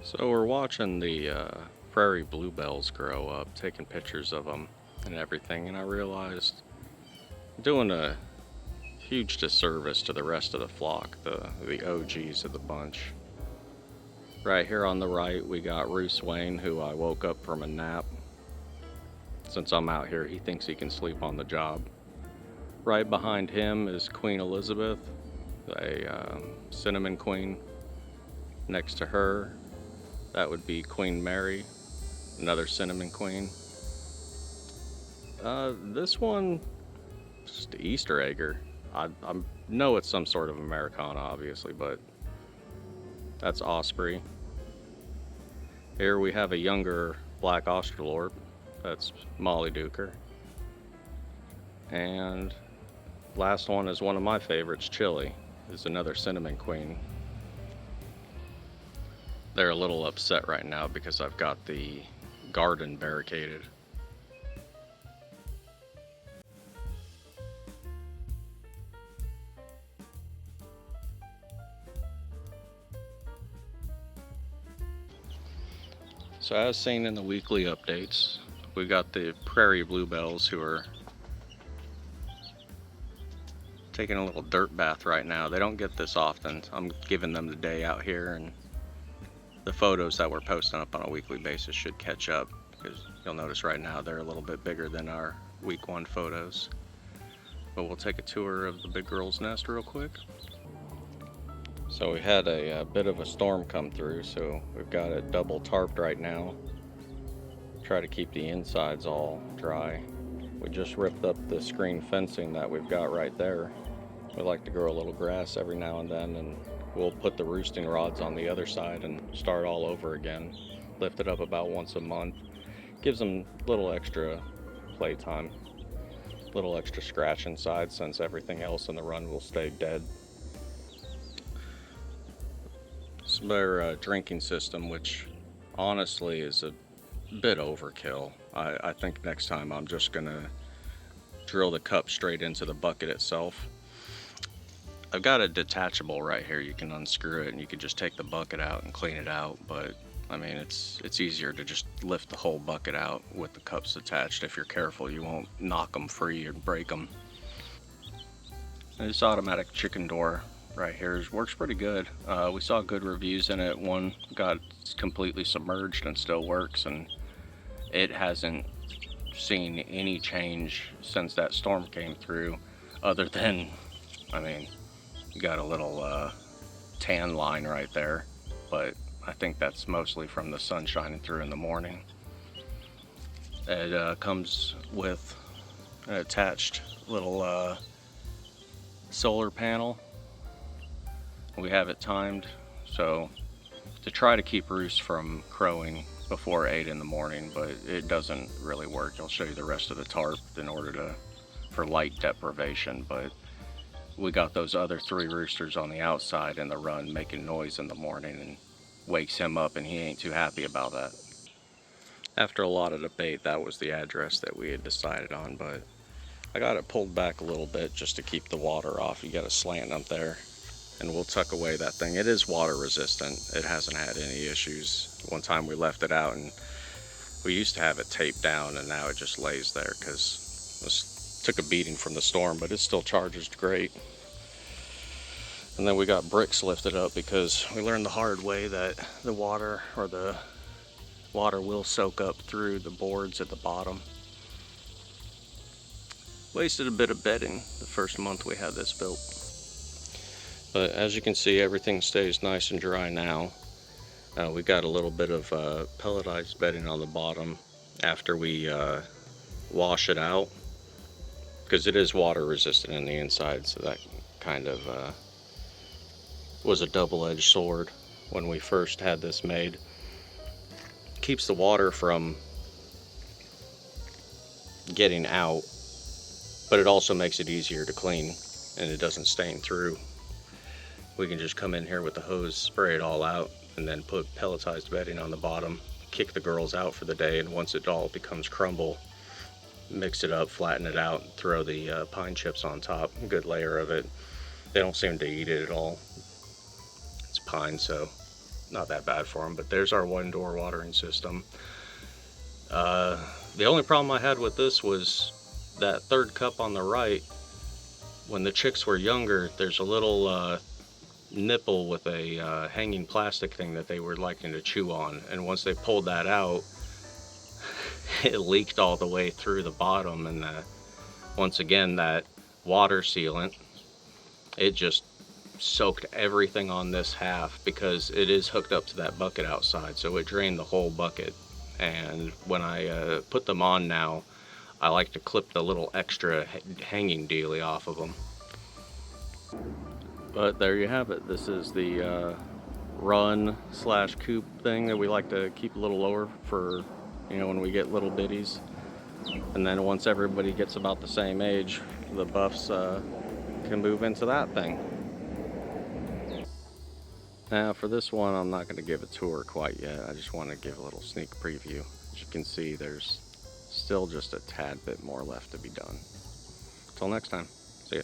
So we're watching the prairie bluebells grow up, taking pictures of them and everything, and I realized I'm doing a huge disservice to the rest of the flock, the OGs of the bunch. Right here on the right, we got Roos who I woke up from a nap. Since I'm out here, he thinks he can sleep on the job. Right behind him is Queen Elizabeth, a cinnamon queen. Next to her, that would be Queen Mary, another cinnamon queen. This one, just Easter egger. I know it's some sort of Americana, obviously, but that's Osprey. Here we have a younger black Australorp. That's Mollydooker. And last one is one of my favorites, Chili, is another cinnamon queen. They're a little upset right now because I've got the garden barricaded. So as seen in the weekly updates, we got the prairie bluebells who are taking a little dirt bath right now. They don't get this often. I'm giving them the day out here, and the photos that we're posting up on a weekly basis should catch up, because you'll notice right now they're a little bit bigger than our week 1 photos. But we'll take a tour of the big girl's nest real quick. So we had a bit of a storm come through, so we've got it double tarped right now. Try to keep the insides all dry. We just ripped up the screen fencing that we've got right there. We like to grow a little grass every now and then, and we'll put the roosting rods on the other side and start all over again. Lift it up about once a month. Gives them a little extra playtime, a little extra scratch inside, since everything else in the run will stay dead. It's their drinking system, which honestly is a bit overkill. I think next time I'm just gonna drill the cup straight into the bucket itself. I've got a detachable right here. You can unscrew it and you can just take the bucket out and clean it out, but I mean, it's easier to just lift the whole bucket out with the cups attached. If you're careful, you won't knock them free or break them. And this automatic chicken door right here works pretty good. We saw good reviews in it. One got completely submerged and still works, and it hasn't seen any change since that storm came through, other than, I mean, you got a little tan line right there, but I think that's mostly from the sun shining through in the morning. It comes with an attached little solar panel. We have it timed, so to try to keep Roos from crowing before 8 in the morning, but it doesn't really work. I'll show you the rest of the tarp in order for light deprivation, but we got those other 3 roosters on the outside in the run making noise in the morning, and wakes him up, and he ain't too happy about that. After a lot of debate, that was the address that we had decided on, but I got it pulled back a little bit just to keep the water off. You got a slant up there, and we'll tuck away that thing. It is water resistant. It hasn't had any issues. One time we left it out, and we used to have it taped down, and now it just lays there because it took a beating from the storm, but it still charges great. And then we got bricks lifted up because we learned the hard way that the water will soak up through the boards at the bottom. Wasted a bit of bedding the first month we had this built. But as you can see, everything stays nice and dry now. We got a little bit of pelletized bedding on the bottom after we wash it out, because it is water resistant in the inside, so that kind of was a double-edged sword when we first had this made. Keeps the water from getting out, but it also makes it easier to clean, and it doesn't stain through. We can just come in here with the hose, spray it all out, and then put pelletized bedding on the bottom, kick the girls out for the day, and once it all becomes crumble, mix it up, flatten it out, throw the pine chips on top. A good layer of it. They don't seem to eat it at all. It's pine, so not that bad for them. But there's our one-door watering system. The only problem I had with this was that third cup on the right. When the chicks were younger, there's a little nipple with a hanging plastic thing that they were liking to chew on, and once they pulled that out, it leaked all the way through the bottom, and once again, that water sealant, it just soaked everything on this half, because it is hooked up to that bucket outside, so it drained the whole bucket. And when I put them on now, I like to clip the little extra hanging dealie off of them. But there you have it. This is the run/coop thing that we like to keep a little lower for, you know, when we get little bitties. And then once everybody gets about the same age, the buffs can move into that thing. Now for this one, I'm not going to give a tour quite yet. I just want to give a little sneak preview. As you can see, there's still just a tad bit more left to be done. Till next time, see ya.